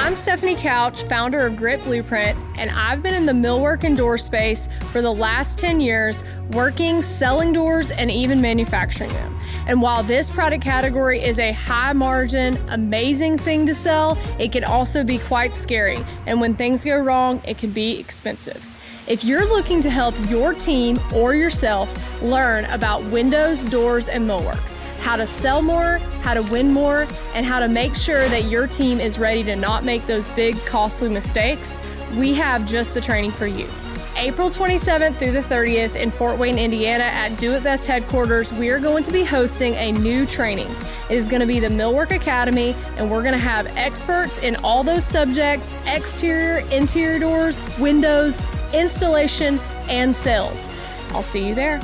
I'm Stefanie Couch, founder of Grit Blueprint, and I've been in the millwork and door space for the last 10 years, working, selling doors, and even manufacturing them. And while this product category is a high margin, amazing thing to sell, it can also be quite scary. And when things go wrong, it can be expensive. If you're looking to help your team or yourself learn about windows, doors, and millwork, how to sell more, how to win more, and how to make sure that your team is ready to not make those big, costly mistakes, we have just the training for you. April 27th through the 30th in Fort Wayne, Indiana at Do It Best headquarters, we are going to be hosting a new training. It is going to be the Millwork Academy, and we're going to have experts in all those subjects: exterior, interior doors, windows, installation, and sales. I'll see you there.